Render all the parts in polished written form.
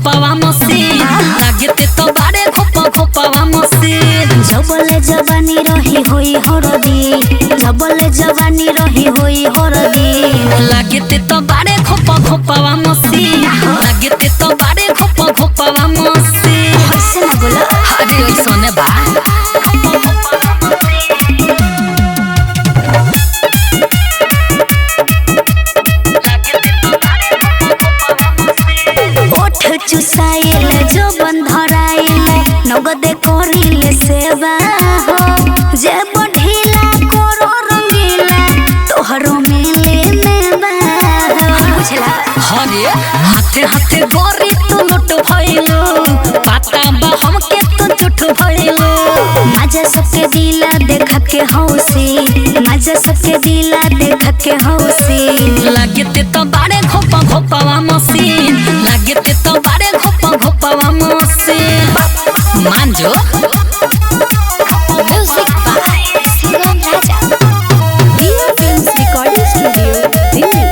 घोपावा मसीन लागे ते तो बारे घोपावा मसीन। जबले जवानी रही होई हरदी, जबले जवानी रही होई हरदी। लागे ते तो बारे घोपावा मसीन लागे ते तो बारे घोपावा मसीन। ऐसे ना बोला, अरे सोने बा चुसाइल जो बंधराइल नगदे करिले सेवा हो। जे बढ़िला करो रंगीला तोहरो मिले में बा बुझला। हरे हाथे हाथे गोरी तू लुट भइलो पाता बा हमके तू झूठ भइलो। मजा सबके दिला देख के हौसी, मजा सबके दिला देख के हौसी। लागे ते तो बारे घोपावा मसीन लागे ते तो बारे घोपावा मसीन। मान जो म्यूजिक बाय सुगम राजा, दिया films recording studio Delhi.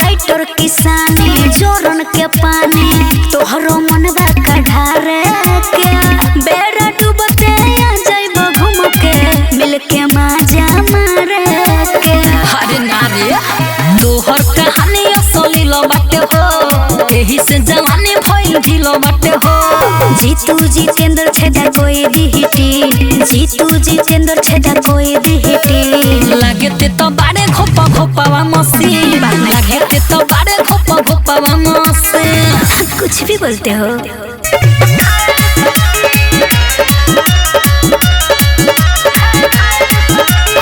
Writer किसानी जोरन के पानी तोहरो मनवा कढ़ारे के। बेड़ा डूबते आ जाइबो घूम के मिल के मजा मारे के। अरे नारे तोहर कहानी असली लो बाटे हो एही से जवानी भइल ढिलो बाटे हो। जीतू जितेंद्र छेदा कोई दिहिटी, जीतू जितेंद्र छेदा कोई दिहिटी। लागे ते तो बारे घोपावा मसीन लागे ते तो बारे घोपावा मसीन। कुछ भी बोलते हो।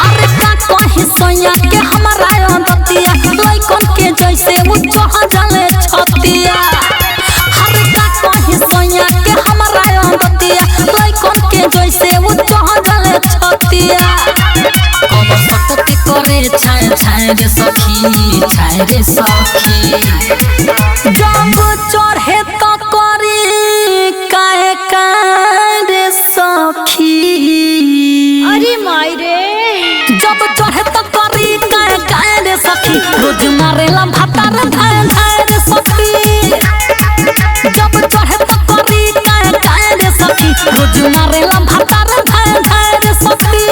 अरे का कहीं सोया के हमारा बतिया लइकन के जैसे वो चढ़ जाले छतिया। अरे का कहीं सोया के हमारा बतिया लइकन के जैसे वो चढ़ जाले छतिया। कब सकते करे छाय रे सखी छाय रे सखी। जब चढ़े तो करी काहे रे सखी। अरे माई रे जब चढ़े तो करी काहे रे सखी रोज मारेला भातार धाय रे सखी। जब चढ़े तो करी काहे रे सखी रोज मारेला भातार धाय रे सखी।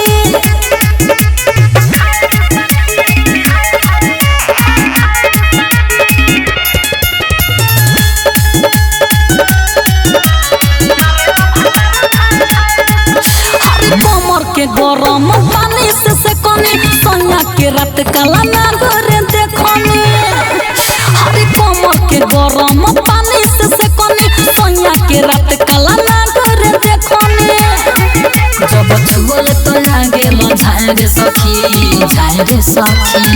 कमर के गरम पानी से कोनी सोना के रात काला ना घरे देखनी। हरे कमर के गरम पानी से कोनी सोना के रात काला ना घरे देखनी। जब छुअल तो लागे झाय रे सखी झाय रे सखी।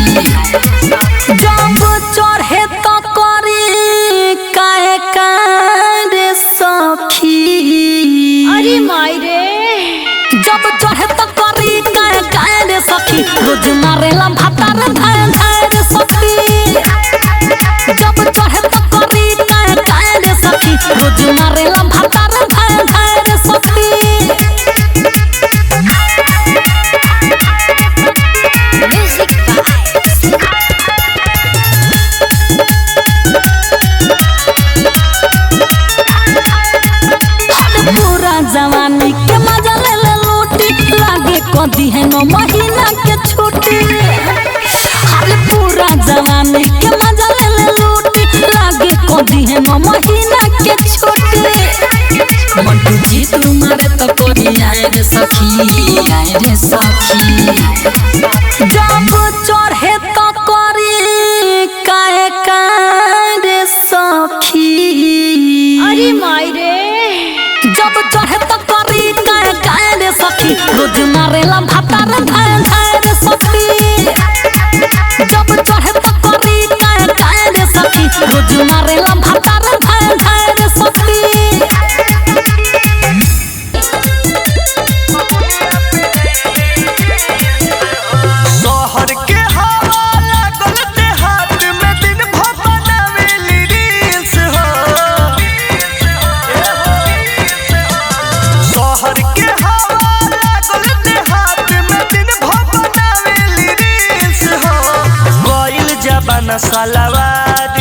जब चढ़े तो करी काहे रे सखी। अरे माई रे जब चढ़े तो करी काहे रे सखी रोज मारेला भातार धाय रे सखी। जब चढ़े तो करी काहे रे सखी रोज मारेला भातार धाय रे सखी। म्यूजिक बाय पूरा जवानी के मजा ले लूटी लागे कदी है 9 महीना के छुट्टी। अरे पूरा जवानी के मजा ले लूटी लागे कदी है 9 महीना के छुट्टी। मंटू जी तू मारे तो कोरी आए रे सखी आए रे सखी। जब चढ़े तो करी काहे रे सखी। अरे माई रे जब चढ़े तो करी काहे रे सखी रोज मारेला भातार धाय रे सखी। जब चढ़े तो करी काहे रे सखी रोज मारेला भातार धाय रे सखी। शहर के हवा लागल देहात में दिन भर बनावेली रील्स हो। शहर के हवा लागल देहात में दिन भर बनावेली रील्स हो। गइल जबाना सलवार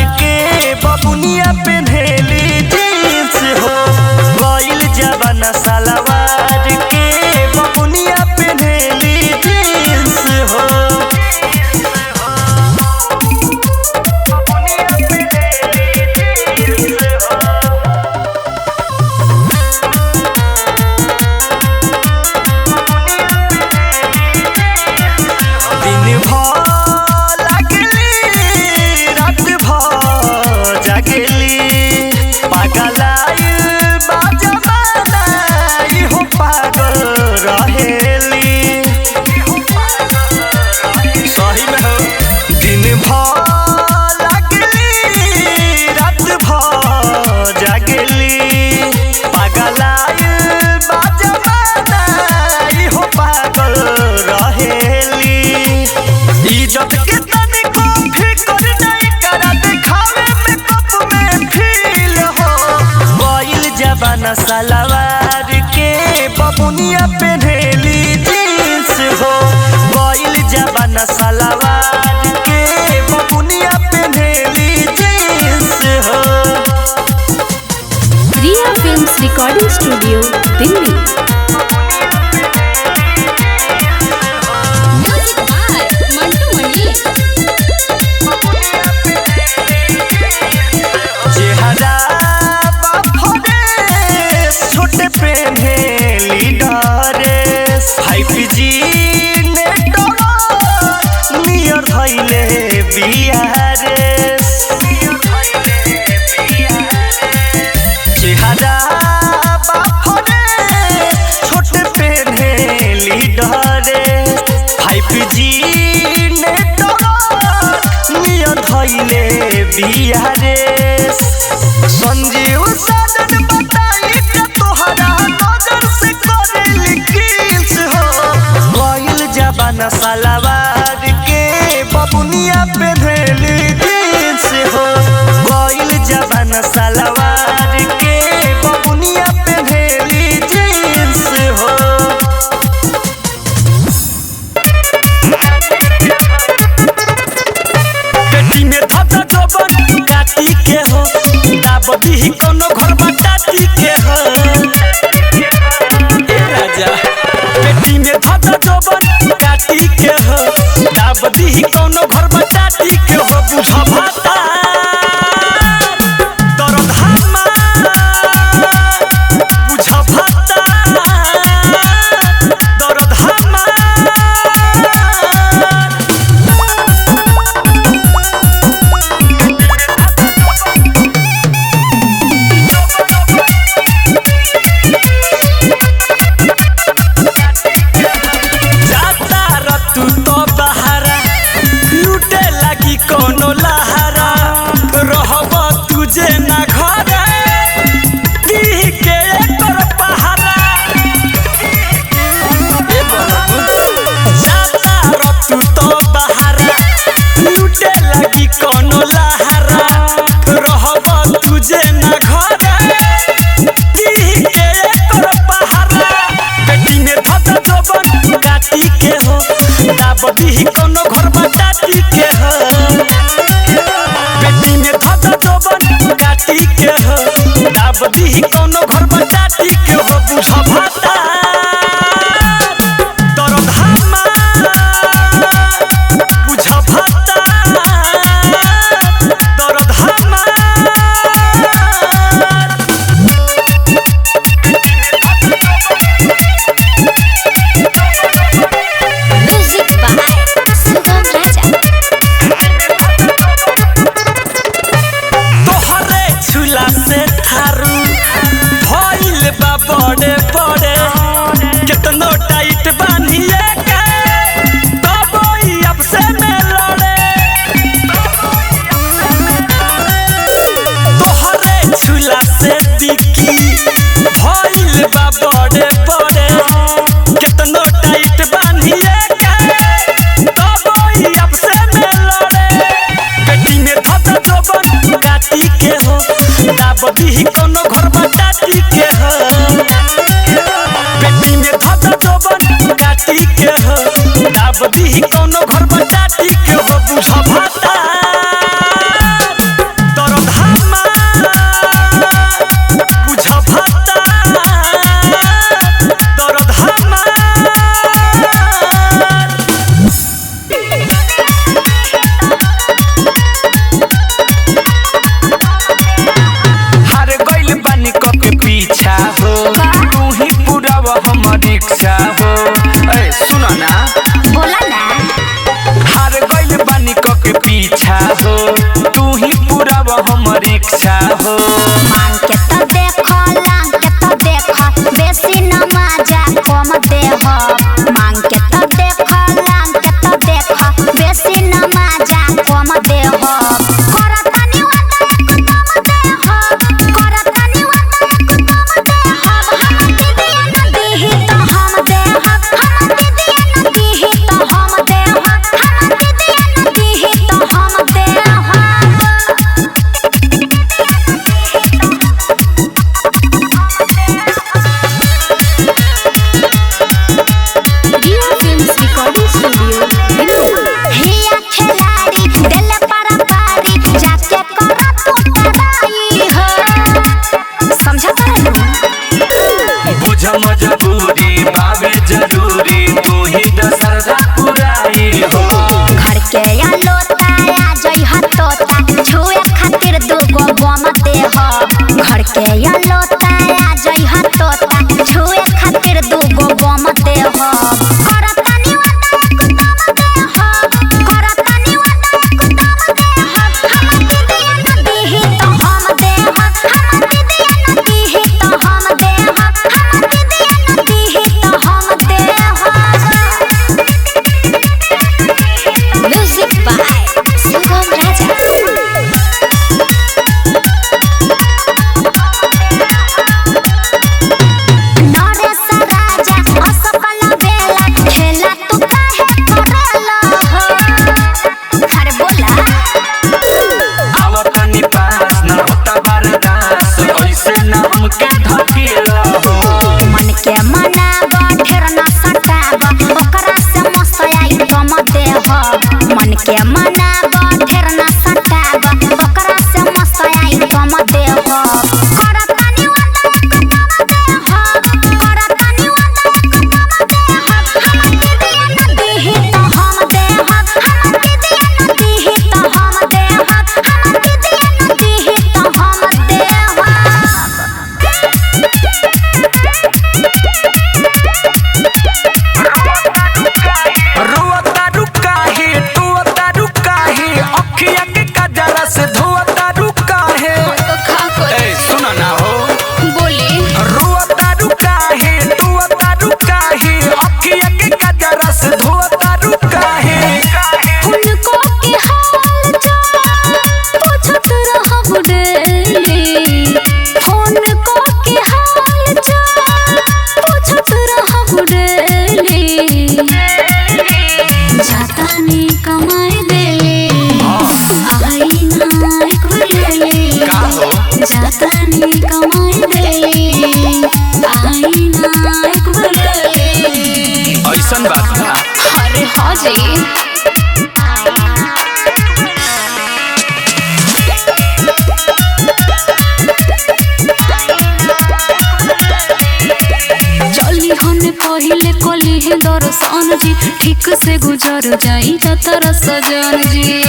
जबाना सलवार के बबुनिया पहनेली जींस हो गइल जबाना सलवार के बबुनिया पहनेली जींस हो। Riya films recording studio Delhi. Sanjeev Sajan बताई के तोहरा नजर से करेली किस हो गइल जबाना सलवार के बबुनिया पहनेली जींस हो गइल जबाना सलवार के बबुनिया पहनेली जींस हो। पेटी में धधा जोबन काटी के हो दाबदी कोनो घर बटाती के हो ए राजा। पेटी में धधा जोबन काटी के हो दाबदी कोनो घर बटाती के हो। बुझा भाता दर्द हमार बुझा भाता दर्द हमार। कोनो लहरा रहब तुझे ना घरे पीह के एकर पहरा जाता रतु तो बहरा लूटे लगी कोनो लहरा रहब तुझे ना घरे पीह के एकर पहरा। पेटी में धधा जोबन काटी के हो दाबदी कोनो घर बटाती के हो। पेटी में धधा जोबन काटी के हो दाबदी कोनो घर बटाती के हो। बुझा भाता दर्द हमार बुझा भाता दर्द हमार। से थारू भइल बा बड़े बड़े कितनो टाइट बानिए के तब अब से में लड़े। तोहरे झूला से दिखी भइल बा बड़े बड़े कितनो टाइट बानिए के तब अब से में लड़े। पेटी में धधा जोबन काटी के हो दाबदी कोनो घर बटाती के हो। पेटी में धधा जोबन काटी के हो दाबदी कोनो घर बटाती के हो। बुझा भाता दर्द हमार बुझा भाता दर्द हमार। पीछा हो तू ही पूरा हमर इच्छा हो। ए सुना ना बोला ना हार गइल बानी के पीछा हो तू ही पूरा हमर इच्छा हो। मांग के तो देखो लांग के तो देखो बेसी न मजा कम देह। मांग के तो देखो लांग के तो देखो बेसी न मजा कम देह। करतनी वादा एक कम देह करतनी वादा एक कम देह। हम दीदी न दीही तो हम देह हम दीदी न दीही तो हम देह हम दीदी न दीही तो हम देह। जी। चली हने पहिले कली है दर्शन जी, ठीक से गुजर जाई जतर सजन जी।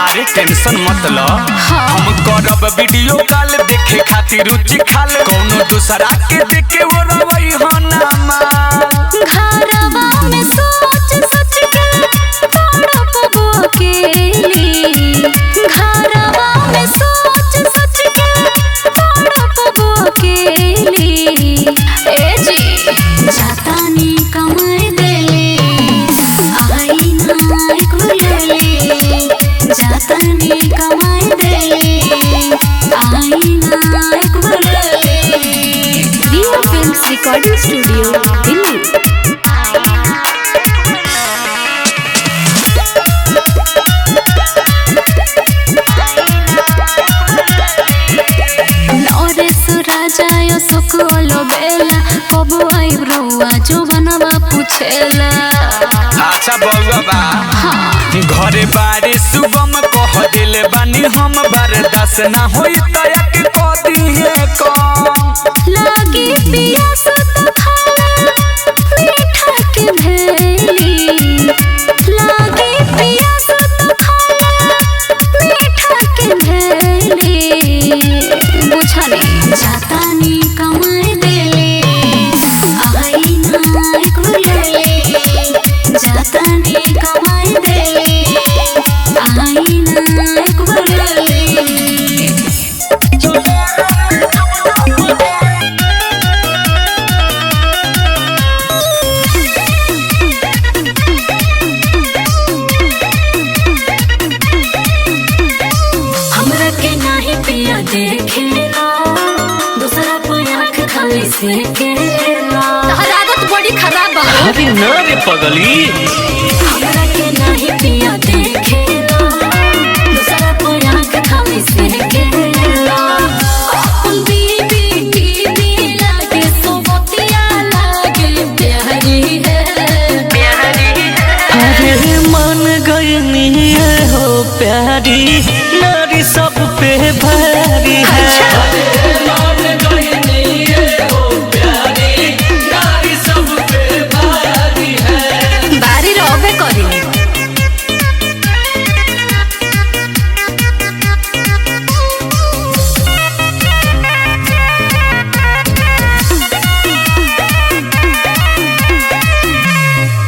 अरे टेंशन मत लो, हम करब वीडियो कॉल देखे खातिर रुचि खाल, कोनो दूसरा के देखे वो रवई हो ना माल। घरवा में सोच सच के तड़प अकेली, घरवा में सोच सच के तड़प अकेली। ए जी जातानी कमाई देली, आई ना एक लेली, जातानी कमाई देली, आई ना एक लेली। Riya films recording studio Delhi. Naresh Raja Ashok बेला कब आई ब्रुआ जो बनवा पूछेला। अच्छा बउवा घरे बारे शुभम कह दिले बानी हम, बर्दाश्त ना होई तया के कदी है कम। लागी पियास तो खाला मीठा के भेली, लागी पियास तो खाला मीठा के भेली। बुझनी जातानी कमाई देली, आई ना एक लेली, जातानी कमाई देली, आई ना एक लेली। हमरा के नाही पिया देखेला, दूसरा पे आँख खाली सेकेला। तोहर आदत बड़ी खराब बा। अरे न रे पगली, हमरा के नाही पिया देखेला, दूसरा पे आँख खाली सेकेला। अपन बीबी टीवी लागे सोबतिया लागे प्यारी है, प्यारी है। अरे मन गई हो प्यारी, नारी सब पे भारी है। बारी रहबे करी।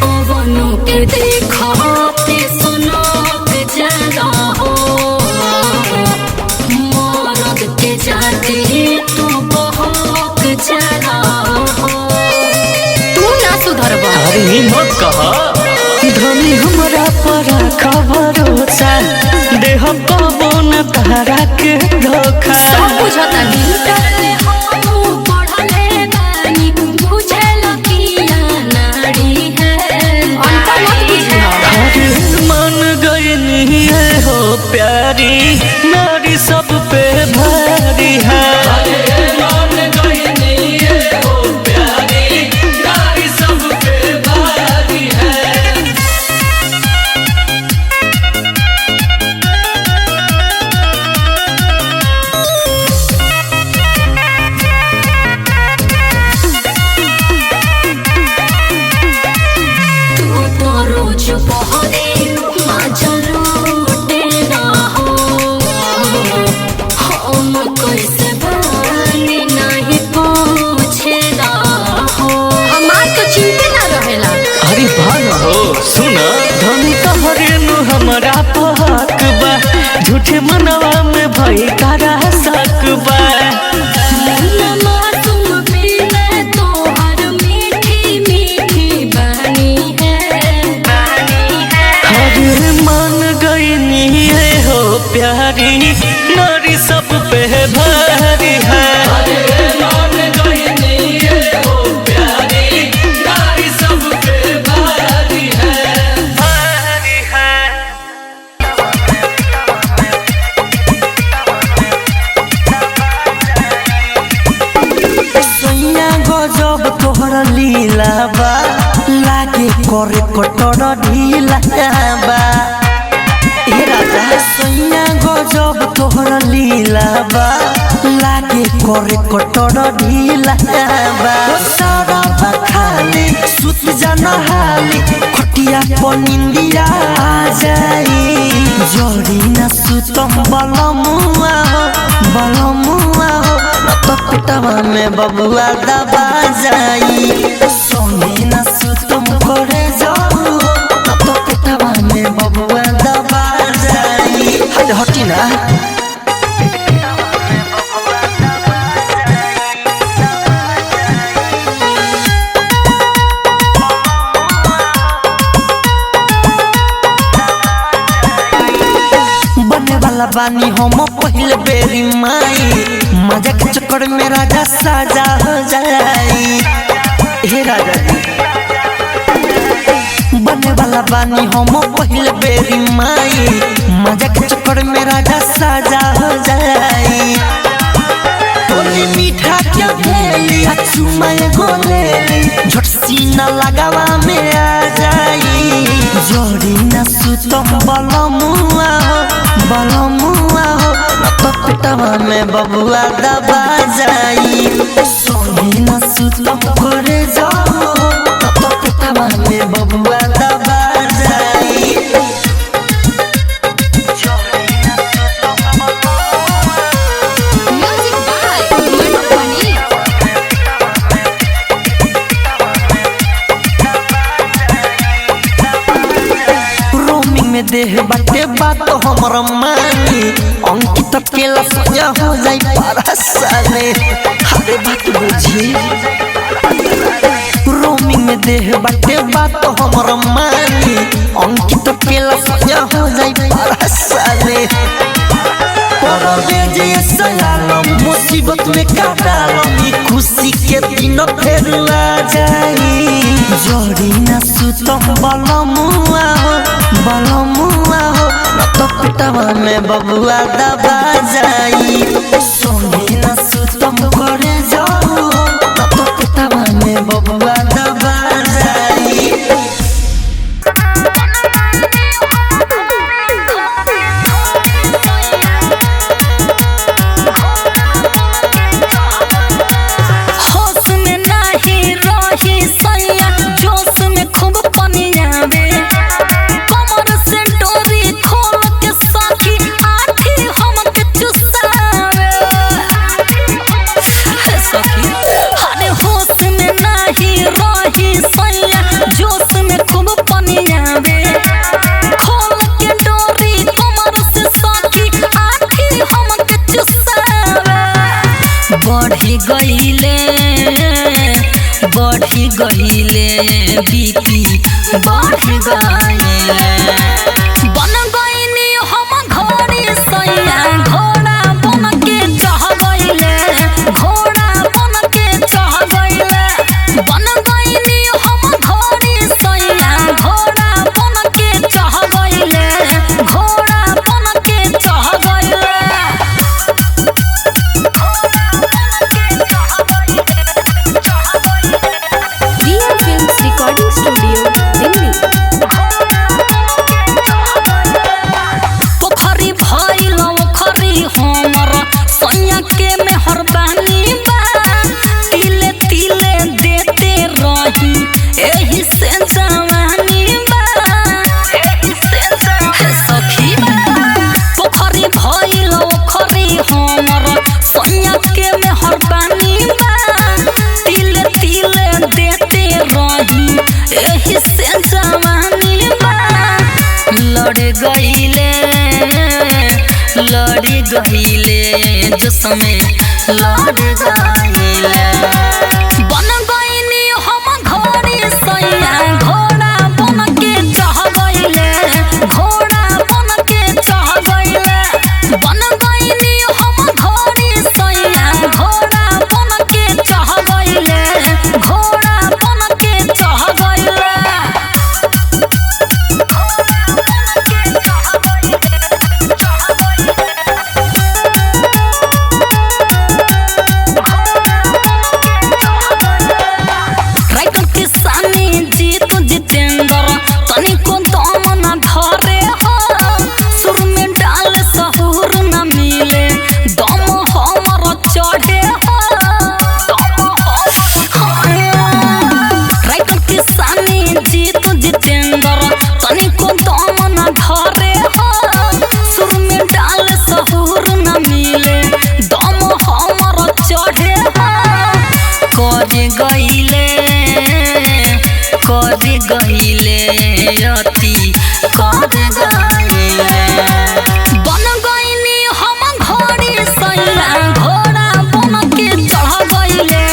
पवनों के देखते सुनते जगा हो, मरद के जाते तू बहुत जगा हो। तू ना सुधरबा। अरे मत कहा धनी हमरा पर भरोसा, देह पवन तारा के धोखा। सब बुझतानी। डरले हमू पढ़ले बानी, बुझल किया नारी है। अंतर मत बुझिया। अरे मन गई हो प्यारी, नारी सब पे भारी है। तू तो रोज बहरे मजा लूटेला हो, हम कैसे बानी नहीं पूछेला हो। हमार तो चिंते ना रहेला। अरे भान हो सुन, धनी तोहरे नु हमरा पहक बा, झूठे मनवा में भई तारा शक बा। मुन्ना तुम पीले तोहर मीठी मीठी बानी है, बानी है। अरे मन गई हो प्यारी, नारी सब पे भारी है। भारी है। सैया गजब तोहर लीला बा, लागे करे कटो कटोर ढीला बा ए राजा सैया गजब तोहर लीला बा लागे करे कटोर ढीला बा सारा बखाली सुत जाना हाली खटिया पर निंदिया आ जाई जोड़ी न सुतम बलमुआ हो न तो पेटवा में बबुआ दबा जाई सोनी न सुतम करे जाऊ न तो पेटवा में बबुआ दबा जाई हटी ना बानी हम पहले बेरी माई मजा के चक्कर में राजा साजा हो जाई हे राजा बने वाला बानी हम पहले बेरी माई मजा के चक्कर में राजा साजा हो जाई तोली मीठा क्या भेली चुमाए गोलेली झट सीना लगावा में आ जाई जोड़ी न सुतम बलमुआ हो न तो पेटवा में बबुआ दबा जाई सोनी न सुतम करे जाओ न तो पेटवा में बबुआ दबा जाई music by Manu Mani. Roaming में देह बाटे बात हमर मानी अंकित केला सजा हो जाई परसाने हरे बात बुझी रोमिंग में देह बाटे बात हमर मानी अंकित केला सजा हो जाई परसाने परवेज ये सलाम मुसीबत में काटालम खुशी के दिन फेर आ जाई जोड़ी न सुतम बलमुआ हो न तो पेटवा में बबुआ दबा जाई सोनी न सुतम करे जाऊ न तो पेटवा में बबुआ दबा जाई होश में नहीं रही सैया जोश में खूब पनियावे कमर से डोरी खोल के सखी आठी हमके चुसावे हे सखी अरे होश में नहीं रही सैया जोश में खूब पनियावे खोल के डोरी कमर से सखी आठी हमके चुसावे बढ़ी गईले बीपी बढ़ गईले बन गईनी हम घोड़ी सैया घोड़ा बन के चढ़ गईले घोड़ा बन के चढ़ गईले बन गईनी हम घोड़ी सैया घोड़ा बन के चढ़ गईले घोड़ा बन के चढ़ गईले real films recording studio Delhi. पोखरी भइल ओखरी हमर सैया के मेहरबानी बा तिले तिले देते रही एही से जवानी बा हे सखी पोखरी भइल ओखरी हमर सैया के मेहरबानी बा तिले तिले देते रही एही से जवानी बा लड़ गईले जिसमें लड़ गईले बन गईनी हम घोड़ी सैया घोड़ा बन के चढ़ गईले घोड़ा बन के चढ़ गईले बन गईनी हम घोड़ी सैया घोड़ा बन के चढ़ गईले घोड़ा बन के चढ़ गईले न मिले दम हमर चढ़े करे गईले अति करे गईले बन गईनी हम घोड़ी सैया घोड़ा बन के चढ़ गईले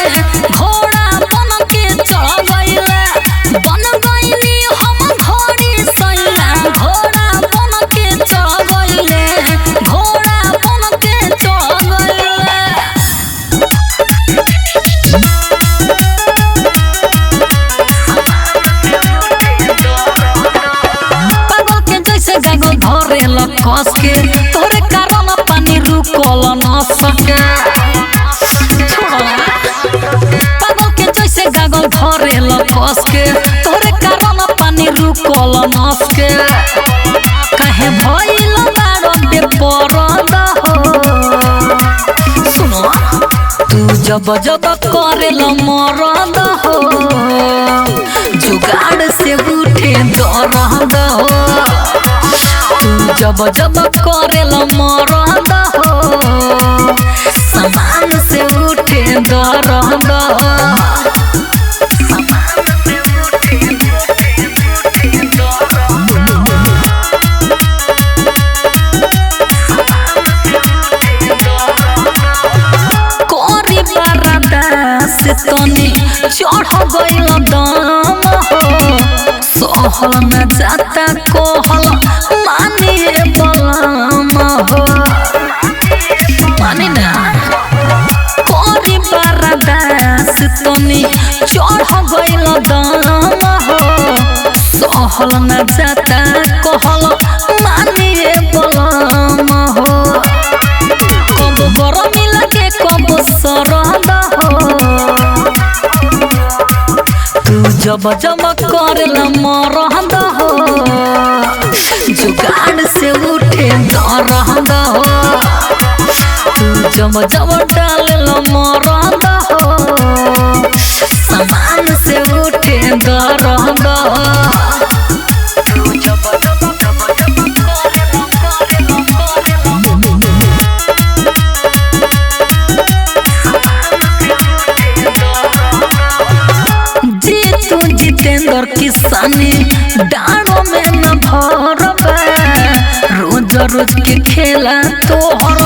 घोड़ा बन के चढ़ गईले बन गईनी हम घोड़ी सैया घोड़ा बन के चढ़ गईले घोड़ा बन के चढ़ गईले गागल धरेल कस के तोरे कारण पानी रुकल न सके पागल के जैसे गागल धरेल कस के तोरे कारण पानी रुकल न सके काहे भइल बारो बेपरद हो सुनो तू जब जब करेल मरद हो जुगाड़ से उठे दरद हो जब जब करेल मरद हो समान से उठे दरद करी बरदास तनी चढ़ गइल दम हो सहल न जाता कहल मानिए बलम हो मानी ना करी बरदास तनी चढ़ गइल दम हो सहल न जाता कहल मानिए बलम हो कब गरमी लगे कब सरद हो तू जब जब करेल मरद हो जुगाड़ से उठे दरद हो तू जब जब डालेल मरद हो समान से उठे दरद जितेंद्र किसानी डाँडों में न भरबा रोज रोज के खेला तोहर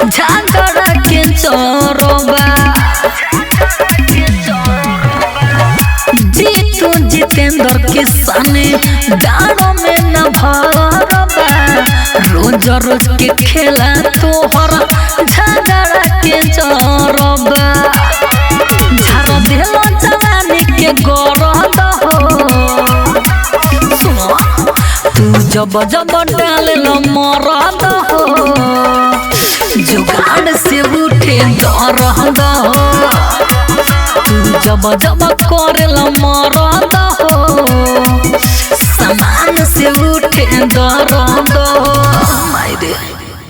झगड़ा के चरबा जीतू जितेंद्र किसानी डाँडों में न भरबा रोज रोज के खेला तोहर झगड़ा के चरबा झाड़ देलो जवानी के गरद हो सुनो तू जब जब डालेल मरद हो जुगाड़ से उठे दरद हो तू जब जब करेल मरद हो समान से उठे दरद हो मायरे।